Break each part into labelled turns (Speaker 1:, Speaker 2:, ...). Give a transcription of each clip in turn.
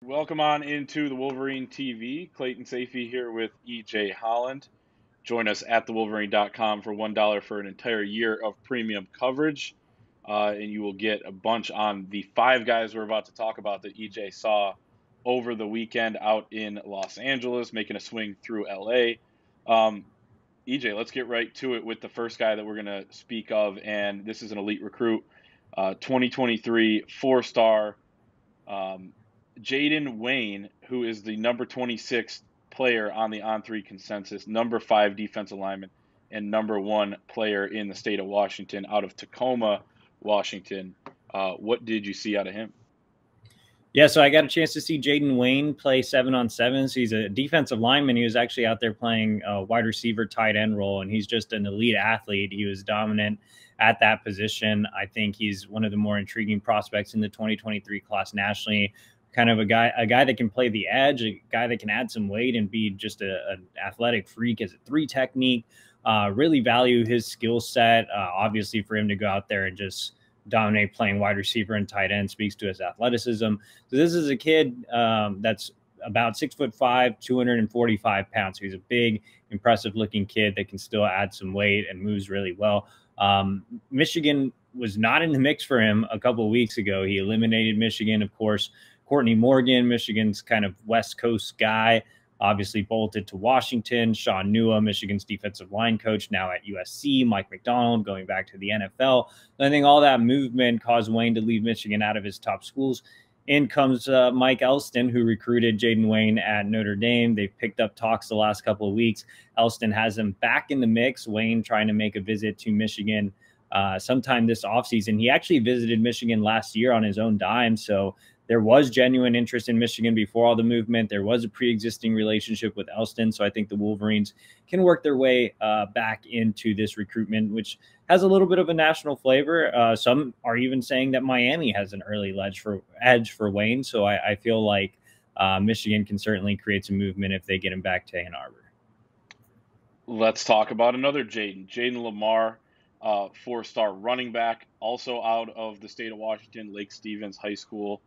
Speaker 1: Welcome on into the Wolverine TV. Clayton Safey here with EJ Holland. Join us at thewolverine.com for $1 for an entire year of premium coverage. And you will get a bunch on the five guys we're about to talk about that EJ saw over the weekend out in Los Angeles, making a swing through LA. EJ, let's get right to it with the first guy that we're going to speak of. And this is an elite recruit, 2023 four-star. Jaden Wayne, who is the number 26th player on the On3 consensus, number 5 defensive lineman, and number 1 player in the state of Washington out of Tacoma, Washington. What did you see out of him?
Speaker 2: Yeah, so I got a chance to see Jaden Wayne play 7-on-7. So he's a defensive lineman. He was actually out there playing a wide receiver tight end role, and he's just an elite athlete. He was dominant at that position. I think he's one of the more intriguing prospects in the 2023 class nationally. Kind of a guy that can play the edge, a guy that can add some weight and be just an athletic freak as a 3 technique. Really value his skill set. Obviously, for him to go out there and just dominate playing wide receiver and tight end speaks to his athleticism. So this is a kid that's about 6'5", 245 pounds. So he's a big, impressive looking kid that can still add some weight and moves really well. Michigan was not in the mix for him a couple of weeks ago. He eliminated Michigan, of course. Courtney Morgan, Michigan's kind of West Coast guy, obviously bolted to Washington. Sean Nua, Michigan's defensive line coach, now at USC. Mike McDonald going back to the NFL. I think all that movement caused Wayne to leave Michigan out of his top schools. In comes Mike Elston, who recruited Jaden Wayne at Notre Dame. They've picked up talks the last couple of weeks. Elston has him back in the mix. Wayne trying to make a visit to Michigan sometime this offseason. He actually visited Michigan last year on his own dime, so there was genuine interest in Michigan before all the movement. There was a pre-existing relationship with Elston, so I think the Wolverines can work their way back into this recruitment, which has a little bit of a national flavor. Some are even saying that Miami has an early edge for Wayne, so I feel like Michigan can certainly create some movement if they get him back to Ann Arbor.
Speaker 1: Let's talk about another Jaden Lamarr, 4-star running back, also out of the state of Washington, Lake Stevens High School.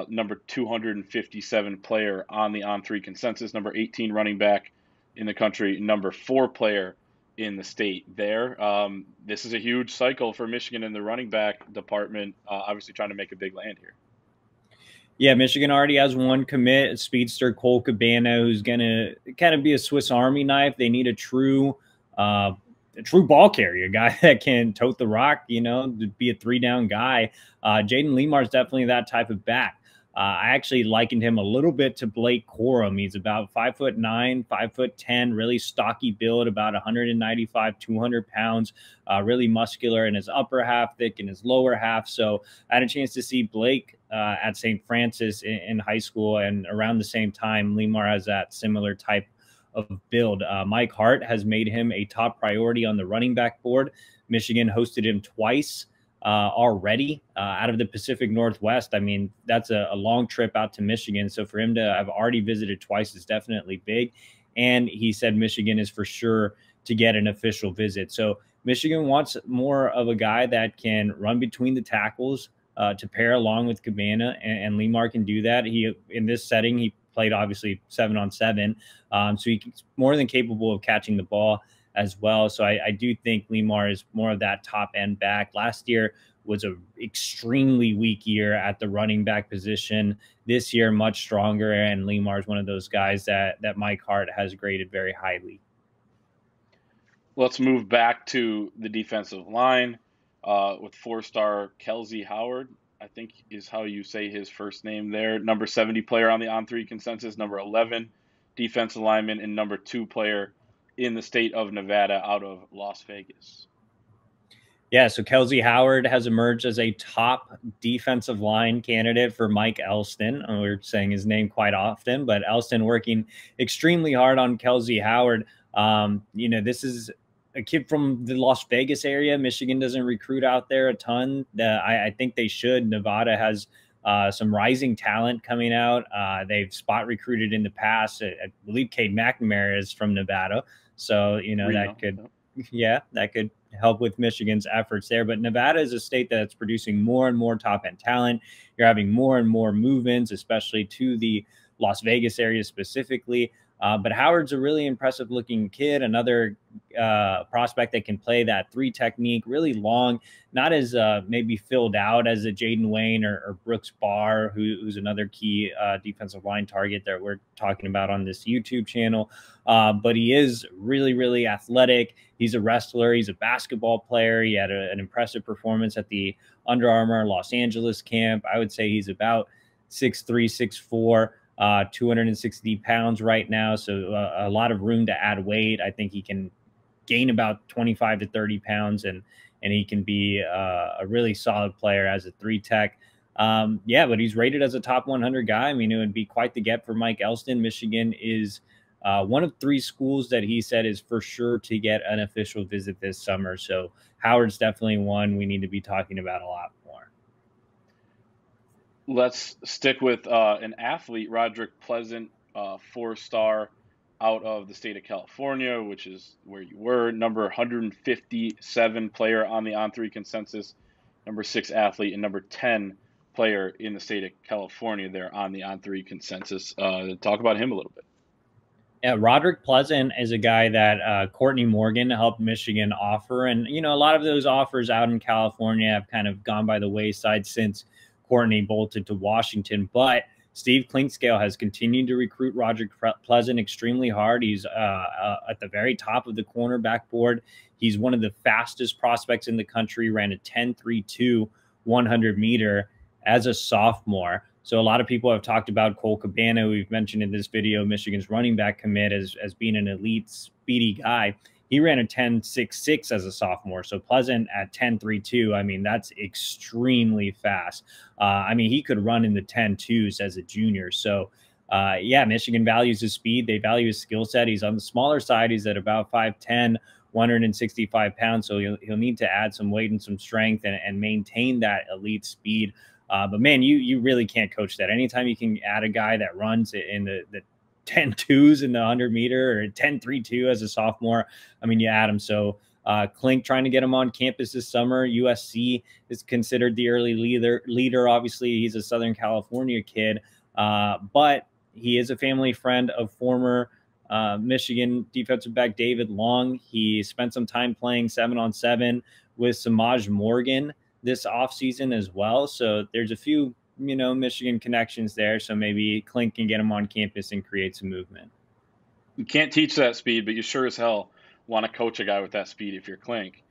Speaker 1: Number 257 player on the On3 consensus, number 18 running back in the country, number 4 player in the state there. This is a huge cycle for Michigan in the running back department, obviously trying to make a big land here.
Speaker 2: Yeah, Michigan already has one commit, speedster Cole Cabana, who's going to kind of be a Swiss Army knife. They need a true ball carrier, a guy that can tote the rock, to be a 3-down guy. Jaden Lamarr is definitely that type of back. I actually likened him a little bit to Blake Corum. He's about 5'9", 5'10", really stocky build, about 195, 200 pounds, really muscular in his upper half, thick in his lower half. So I had a chance to see Blake at St. Francis in high school, and around the same time, Lamarr has that similar type of build. Mike Hart has made him a top priority on the running back board. Michigan hosted him twice already out of the Pacific Northwest. I mean, that's a long trip out to Michigan. So for him to have already visited twice is definitely big. And he said Michigan is for sure to get an official visit. So Michigan wants more of a guy that can run between the tackles to pair along with Cabana, and Lamarr can do that. In this setting, he played obviously 7-on-7. So he's more than capable of catching the ball as well. So I do think Lamarr is more of that top end back. Last year was an extremely weak year at the running back position. This year, much stronger. And Lamarr is one of those guys that Mike Hart has graded very highly.
Speaker 1: Let's move back to the defensive line with 4-star Kelsey Howard, I think is how you say his first name there. Number 70 player on the On3 consensus, number 11 defensive lineman, and number 2 player in the state of Nevada out of Las Vegas.
Speaker 2: Yeah, so Kelsey Howard has emerged as a top defensive line candidate for Mike Elston. We're saying his name quite often, but Elston working extremely hard on Kelsey Howard. This is a kid from the Las Vegas area. Michigan doesn't recruit out there a ton. I think they should. Nevada has some rising talent coming out. They've spot recruited in the past. I believe Cade McNamara is from Nevada. So, that could yeah, that could help with Michigan's efforts there. But Nevada is a state that's producing more and more top end talent. You're having more and more move-ins, especially to the Las Vegas area specifically. But Howard's a really impressive looking kid, another prospect that can play that three technique, really long, not as maybe filled out as a Jaden Wayne or Brooks Barr, who's another key defensive line target that we're talking about on this YouTube channel. But he is really, really athletic. He's a wrestler. He's a basketball player. He had an impressive performance at the Under Armour Los Angeles camp. I would say he's about 6'3", 6'4". 260 pounds right now, so a lot of room to add weight. I think he can gain about 25 to 30 pounds, and he can be a really solid player as a three tech. Yeah, but he's rated as a top 100 guy. I mean, it would be quite the get for Mike Elston. Michigan is one of three schools that he said is for sure to get an official visit this summer. So Howard's definitely one we need to be talking about a lot more.
Speaker 1: Let's stick with an athlete, Roderick Pleasant, 4-star out of the state of California, which is where you were. Number 157 player on the On3 consensus, number 6 athlete, and number 10 player in the state of California there on the On3 consensus. Talk about him a little bit.
Speaker 2: Yeah, Roderick Pleasant is a guy that Courtney Morgan helped Michigan offer. And, you know, a lot of those offers out in California have kind of gone by the wayside since Courtney bolted to Washington. But Steve Clinkscale has continued to recruit Roderick Pleasant extremely hard. He's at the very top of the cornerback board. He's one of the fastest prospects in the country, ran a 10.32 100-meter as a sophomore. So a lot of people have talked about Cole Cabana, we've mentioned in this video, Michigan's running back commit, as being an elite, speedy guy. He ran a 10.66 as a sophomore. So Pleasant at 10.32, I mean, that's extremely fast. I mean, he could run in the 10.2s as a junior. So, yeah, Michigan values his speed. They value his skill set. He's on the smaller side. He's at about 5'10", 165 pounds. So he'll need to add some weight and some strength and maintain that elite speed. But man, you really can't coach that. Anytime you can add a guy that runs in the 10.2s in the 100-meter or 10.32 as a sophomore, I mean, you add him. So Clink trying to get him on campus this summer. USC is considered the early leader. Obviously, he's a Southern California kid, but he is a family friend of former Michigan defensive back David Long. He spent some time playing 7-on-7 with Samaj Morgan this offseason as well. So there's a few, you know, Michigan connections there. So maybe Clink can get him on campus and create some movement.
Speaker 1: You can't teach that speed, but you sure as hell want to coach a guy with that speed if you're Clink.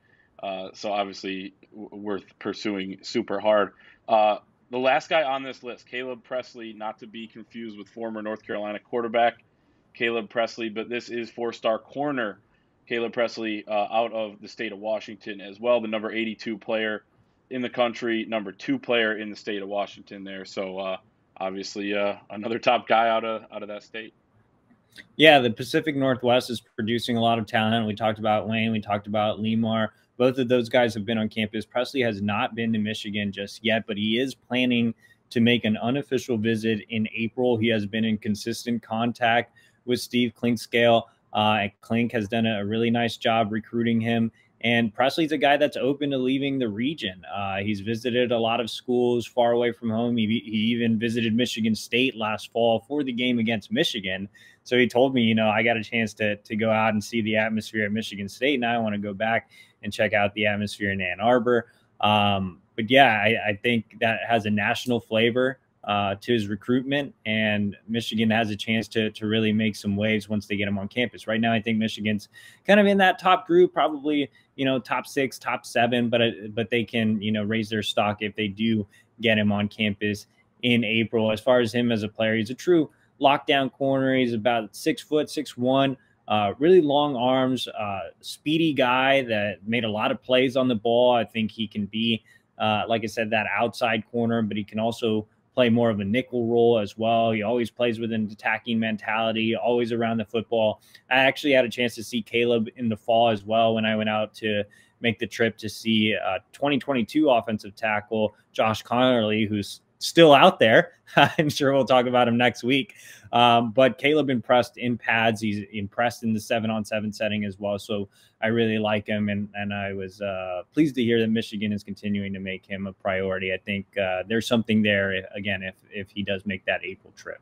Speaker 1: So obviously worth pursuing super hard. The last guy on this list, Caleb Presley, not to be confused with former North Carolina quarterback Caleb Presley, but this is 4-star corner Caleb Presley out of the state of Washington as well, the number 82 player in the country, number 2 player in the state of Washington there. So obviously another top guy out of that state.
Speaker 2: Yeah, the Pacific Northwest is producing a lot of talent. We talked about Wayne, we talked about Lamarr. Both of those guys have been on campus. Presley has not been to Michigan just yet, but he is planning to make an unofficial visit in April. He has been in consistent contact with Steve Clinkscale. Clink has done a really nice job recruiting him. And Presley's a guy that's open to leaving the region. He's visited a lot of schools far away from home. He even visited Michigan State last fall for the game against Michigan. So he told me, you know, I got a chance to go out and see the atmosphere at Michigan State. Now I want to go back and check out the atmosphere in Ann Arbor. But yeah, I think that has a national flavor to his recruitment, and Michigan has a chance to really make some waves once they get him on campus. Right now, I think Michigan's kind of in that top group, probably, you know, top 6, top 7, but they can, you know, raise their stock if they do get him on campus in April. As far as him as a player, he's a true lockdown corner. He's about 6 foot, 6'1", really long arms, speedy guy that made a lot of plays on the ball. I think he can be, like I said, that outside corner, but he can also play more of a nickel role as well. He always plays with an attacking mentality, always around the football. I actually had a chance to see Caleb in the fall as well when I went out to make the trip to see 2022 offensive tackle Josh Connerly, who's still out there. I'm sure we'll talk about him next week. But Caleb impressed in pads. He's impressed in the 7-on-7 setting as well. So I really like him, and I was pleased to hear that Michigan is continuing to make him a priority. I think there's something there, again, if he does make that April trip.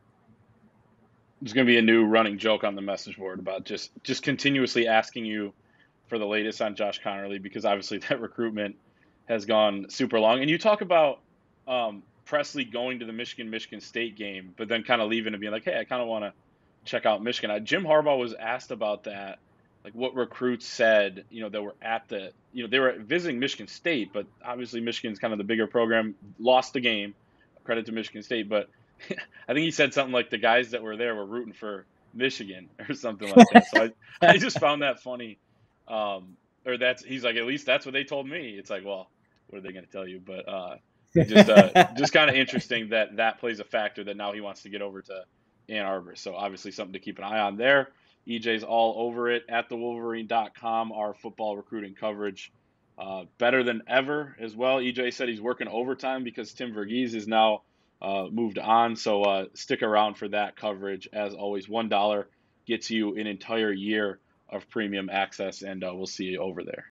Speaker 1: There's going to be a new running joke on the message board about just continuously asking you for the latest on Josh Connerly, because obviously that recruitment has gone super long. And you talk about Presley going to the Michigan State game, but then kind of leaving and being like, hey, I kind of want to check out Michigan. Jim Harbaugh was asked about that, like what recruits said, that were at the, they were visiting Michigan State, but obviously Michigan's kind of the bigger program, lost the game, credit to Michigan State. But I think he said something like the guys that were there were rooting for Michigan or something like that. So I just found that funny. He's like, at least that's what they told me. It's like, well, what are they going to tell you? But just kind of interesting that plays a factor, that now he wants to get over to Ann Arbor. So obviously something to keep an eye on there. EJ's all over it at thewolverine.com, our football recruiting coverage. Better than ever as well. EJ said he's working overtime because Tim Verghese is now moved on. So stick around for that coverage. As always, $1 gets you an entire year of premium access, and we'll see you over there.